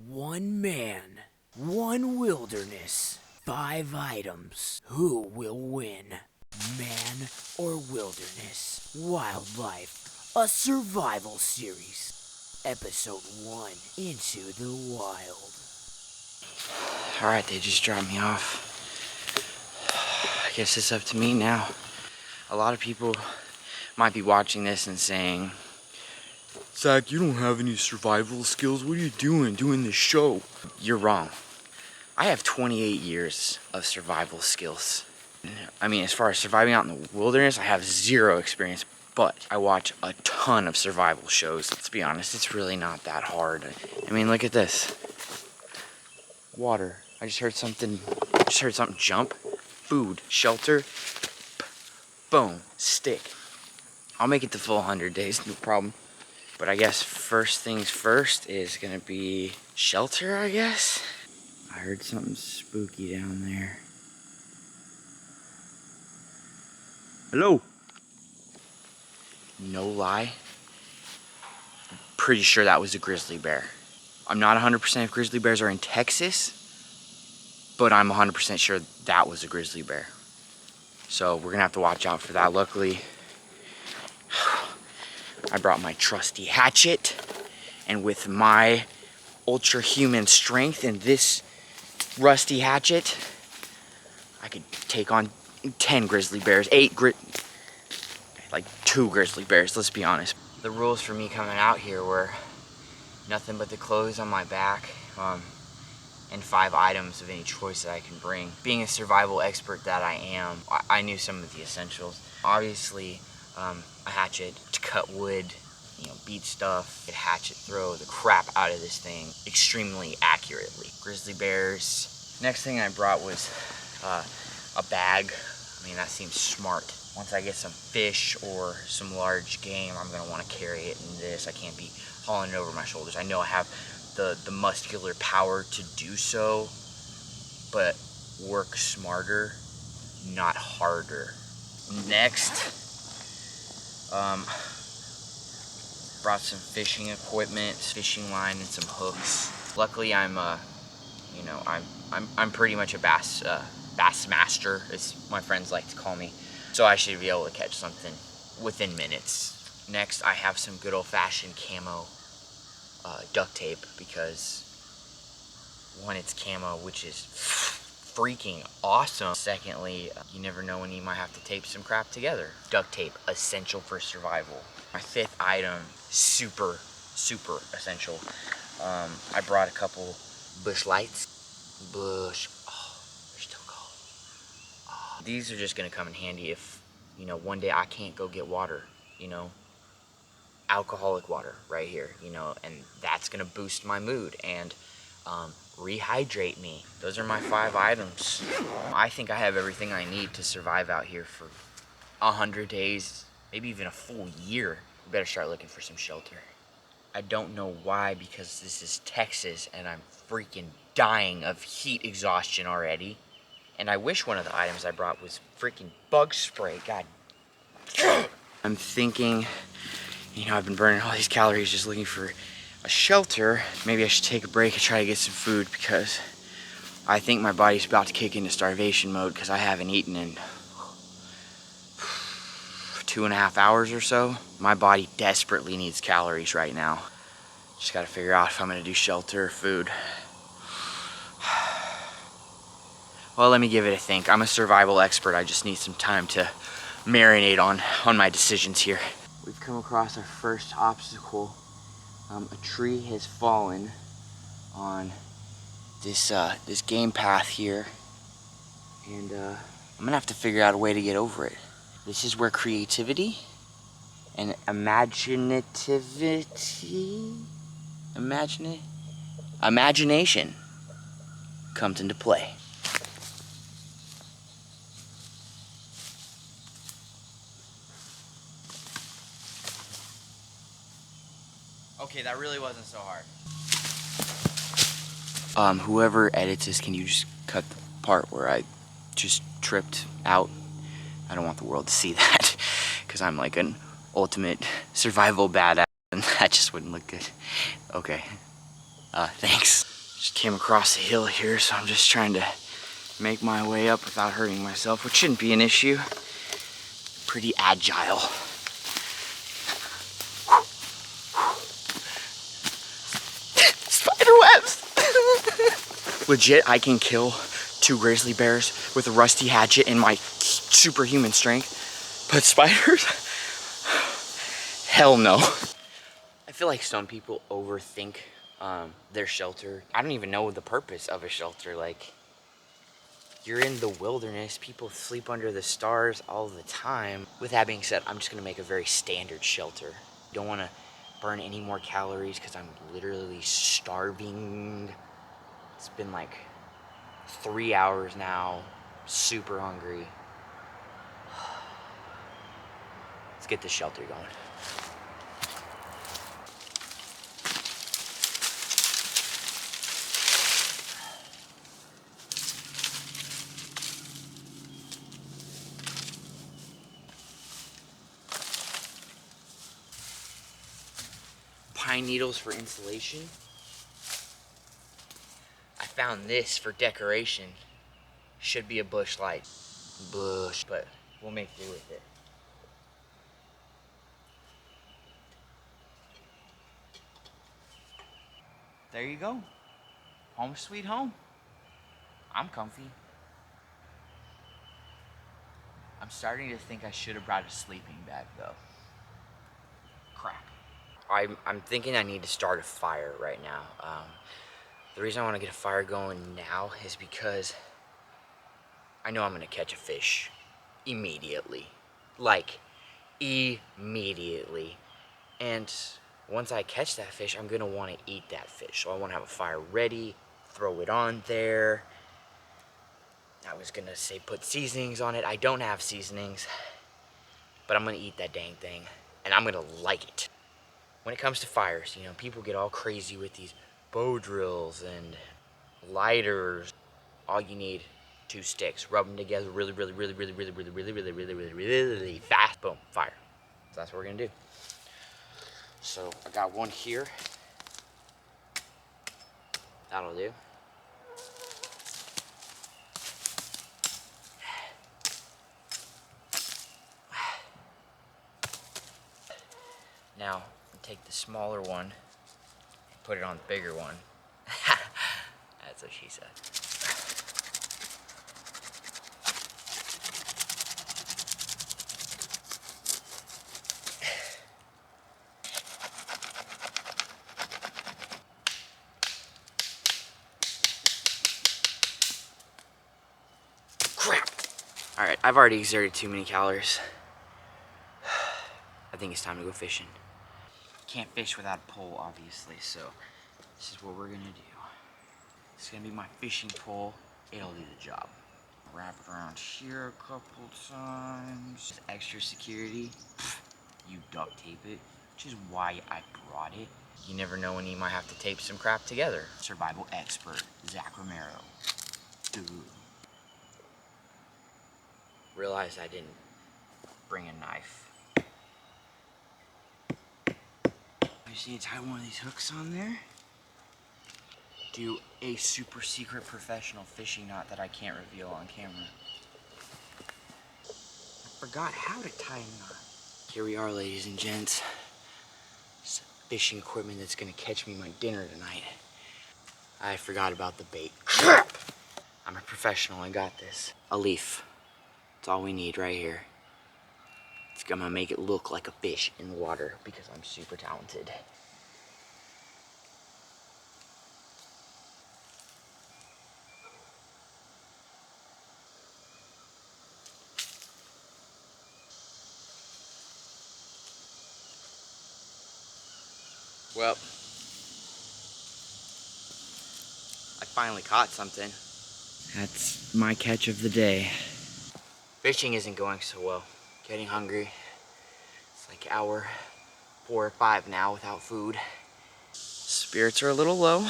One man, one wilderness, 5 items. Who will win? Man or wilderness? Wildlife, a survival series. Episode 1, Into the Wild. Alright, they just dropped me off. I guess it's up to me now. A lot of people might be watching this and saying, Zach, you don't have any survival skills. What are you doing this show? You're wrong. I have 28 years of survival skills. I mean, as far as surviving out in the wilderness, I have 0 experience, but I watch a ton of survival shows. Let's be honest, it's really not that hard. I mean, look at this. Water. I just heard something jump. Food, shelter, boom, stick. I'll make it the full 100 days, no problem. But I guess first things first is gonna be shelter, I guess. I heard something spooky down there. Hello? No lie. I'm pretty sure that was a grizzly bear. I'm not 100% if grizzly bears are in Texas, but I'm 100% sure that was a grizzly bear. So we're gonna have to watch out for that. Luckily, I brought my trusty hatchet, and with my ultra human strength and this rusty hatchet, I could take on 10 grizzly bears, 2 grizzly bears, let's be honest. The rules for me coming out here were nothing but the clothes on my back, and 5 items of any choice that I can bring. Being a survival expert that I am, I knew some of the essentials. Obviously, a hatchet to cut wood, beat stuff, hatchet throw the crap out of this thing extremely accurately. Grizzly bears. Next thing I brought was a bag. I mean, that seems smart. Once I get some fish or some large game, I'm gonna wanna carry it in this. I can't be hauling it over my shoulders. I know I have the muscular power to do so, but work smarter, not harder. Next, brought some fishing equipment, fishing line, and some hooks. Luckily, I'm pretty much a bass master, as my friends like to call me. So I should be able to catch something within minutes. Next, I have some good old-fashioned camo duct tape, because one, it's camo, which is freaking awesome. Secondly, you never know when you might have to tape some crap together. Duct tape, essential for survival. My 5th item, super essential. I brought a couple bush lights. They're still cold. These are just gonna come in handy if, one day I can't go get water, alcoholic water right here, and that's gonna boost my mood and rehydrate me. Those are my 5 items. I think I have everything I need to survive out here for 100 days, maybe even a full year. We better start looking for some shelter. I don't know why, because this is Texas and I'm freaking dying of heat exhaustion already. And I wish one of the items I brought was freaking bug spray. God. I'm thinking, I've been burning all these calories just looking for a shelter. Maybe I should take a break and try to get some food, because I think my body's about to kick into starvation mode, because I haven't eaten in 2.5 hours or so. My body desperately needs calories right now. Just gotta figure out if I'm gonna do shelter or food. Well, let me give it a think. I'm a survival expert. I just need some time to marinate on my decisions here. We've come across our first obstacle. A tree has fallen on this game path here, and I'm gonna have to figure out a way to get over it. This is where creativity and imagination comes into play. Okay, that really wasn't so hard. Whoever edits this, can you just cut the part where I just tripped out? I don't want the world to see that, because I'm like an ultimate survival badass, and that just wouldn't look good. Okay. Thanks. Just came across the hill here, so I'm just trying to make my way up without hurting myself, which shouldn't be an issue. Pretty agile. Spider webs! Legit, I can kill 2 grizzly bears with a rusty hatchet and my superhuman strength. But spiders? Hell no. I feel like some people overthink their shelter. I don't even know the purpose of a shelter. Like, you're in the wilderness. People sleep under the stars all the time. With that being said, I'm just gonna make a very standard shelter. Don't wanna burn any more calories because I'm literally starving. It's been like 3 hours now. Super hungry. Let's get this shelter going. Pine needles for insulation. I found this for decoration. Should be a bush light. Bush, but we'll make do with it. There you go. Home sweet home. I'm comfy. I'm starting to think I should have brought a sleeping bag though. Crap. I'm thinking I need to start a fire right now. The reason I want to get a fire going now is because I know I'm gonna catch a fish immediately. Like, immediately. And once I catch that fish, I'm gonna want to eat that fish. So I want to have a fire ready, throw it on there. I was gonna say put seasonings on it. I don't have seasonings, but I'm gonna eat that dang thing, and I'm gonna like it. When it comes to fires, you know, people get all crazy with these bow drills and lighters. All you need, 2 sticks, rub them together really fast. Boom, fire. So that's what we're gonna do. So I got one here. That'll do. Now, take the smaller one and put it on the bigger one. That's what she said. Crap! Alright, I've already exerted too many calories. I think it's time to go fishing. Can't fish without a pole, obviously, so this is what we're gonna do. It's gonna be my fishing pole. It'll do the job. Wrap it around here a couple times. Extra security. You duct tape it, which is why I brought it. You never know when you might have to tape some crap together. Survival expert, Zach Romero. Dude. Realized I didn't bring a knife. I just need to tie one of these hooks on there. Do a super secret professional fishing knot that I can't reveal on camera. I forgot how to tie a knot. Here we are, ladies and gents. This fishing equipment that's gonna catch me my dinner tonight. I forgot about the bait. Crap! I'm a professional, I got this. A leaf. That's all we need right here. It's gonna make it look like a fish in the water because I'm super talented. Well, I finally caught something. That's my catch of the day. Fishing isn't going so well. Getting hungry. It's like hour 4 or 5 now without food. Spirits are a little low.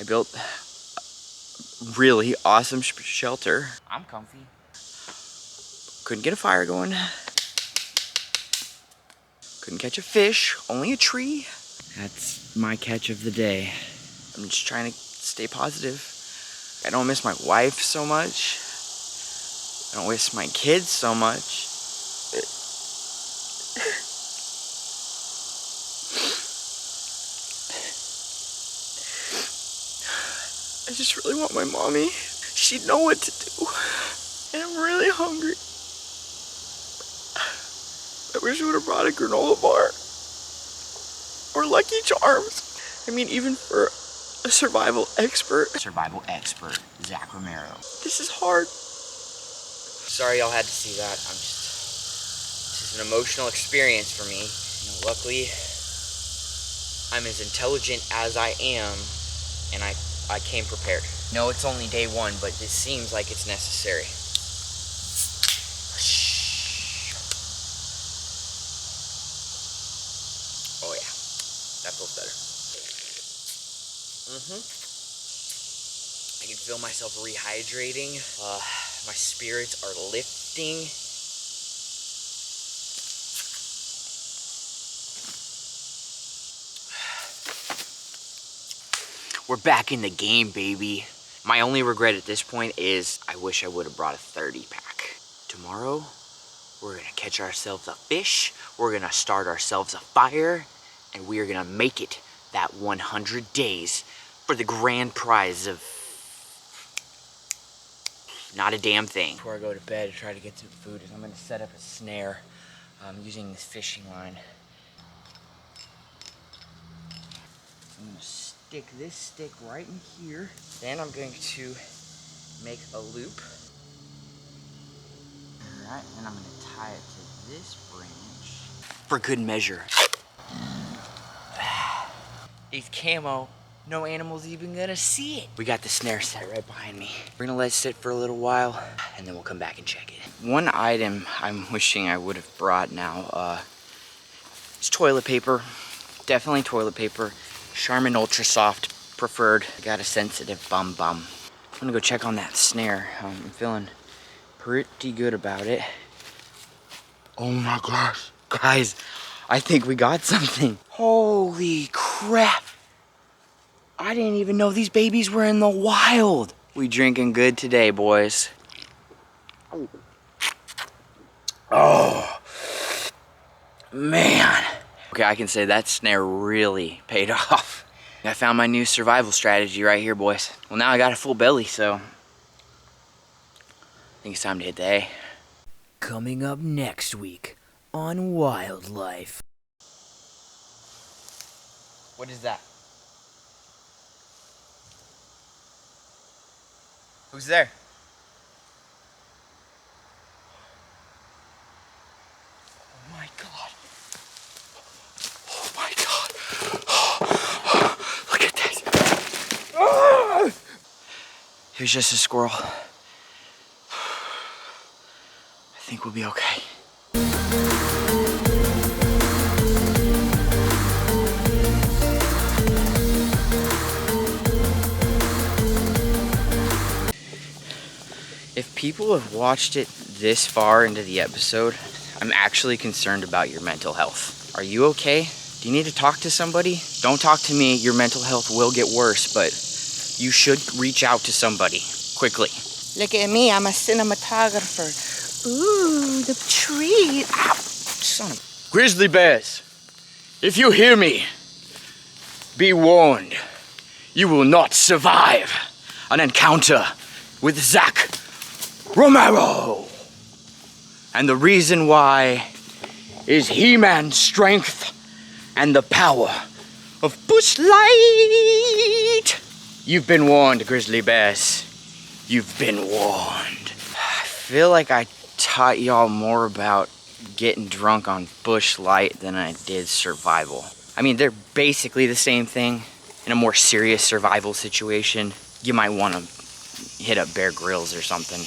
I built a really awesome shelter. I'm comfy. Couldn't get a fire going. Couldn't catch a fish, only a tree. That's my catch of the day. I'm just trying to stay positive. I don't miss my wife so much. I don't miss my kids so much. I just really want my mommy. She'd know what to do. And I'm really hungry. I wish I would have brought a granola bar. Or Lucky Charms. I mean, even for a survival expert. Survival expert, Zach Romero. This is hard. Sorry y'all had to see that. This is an emotional experience for me. You know, luckily, I'm as intelligent as I am, and I came prepared. No, it's only day one, but it seems like it's necessary. Oh yeah, that feels better. I can feel myself rehydrating. My spirits are lifting. We're back in the game, baby. My only regret at this point is I wish I would have brought a 30 pack. Tomorrow, we're gonna catch ourselves a fish, we're gonna start ourselves a fire, and we are gonna make it that 100 days for the grand prize of not a damn thing. Before I go to bed to try to get some food, I'm gonna set up a snare using this fishing line. I'm gonna stick this stick right in here. Then I'm going to make a loop. Alright, and I'm gonna tie it to this branch. For good measure. These camo, no animal's even gonna see it. We got the snare set right behind me. We're gonna let it sit for a little while, and then we'll come back and check it. One item I'm wishing I would have brought now, is toilet paper. Definitely toilet paper. Charmin Ultra Soft preferred. I got a sensitive bum. I'm gonna go check on that snare. I'm feeling pretty good about it. Oh my gosh. Guys, I think we got something. Holy crap. I didn't even know these babies were in the wild. We drinking good today, boys. Oh, man. Okay, I can say that snare really paid off. I found my new survival strategy right here, boys. Well, now I got a full belly, so I think it's time to hit the hay. Coming up next week on Wildlife. What is that? Who's there? Oh my god. Oh my god. Look at this. It was just a squirrel. I think we'll be okay. If people have watched it this far into the episode, I'm actually concerned about your mental health. Are you okay? Do you need to talk to somebody? Don't talk to me, your mental health will get worse, but you should reach out to somebody, quickly. Look at me, I'm a cinematographer. Ooh, the tree. Ow, Son of... Grizzly bears, if you hear me, be warned. You will not survive an encounter with Zach Romero. And the reason why is He-Man's strength and the power of bush light. You've been warned, grizzly bears. You've been warned. I feel like I taught y'all more about getting drunk on bush light than I did survival. I mean, they're basically the same thing. In a more serious survival situation, you might want to hit up Bear Grylls or something.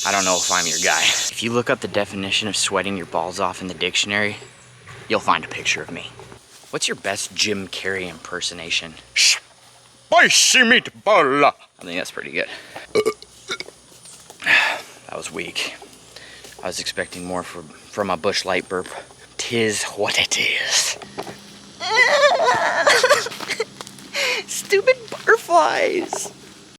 I don't know if I'm your guy. If you look up the definition of sweating your balls off in the dictionary, you'll find a picture of me. What's your best Jim Carrey impersonation? Spicy meatball. I think that's pretty good. That was weak. I was expecting more from a bush light burp. 'Tis what it is. Stupid butterflies.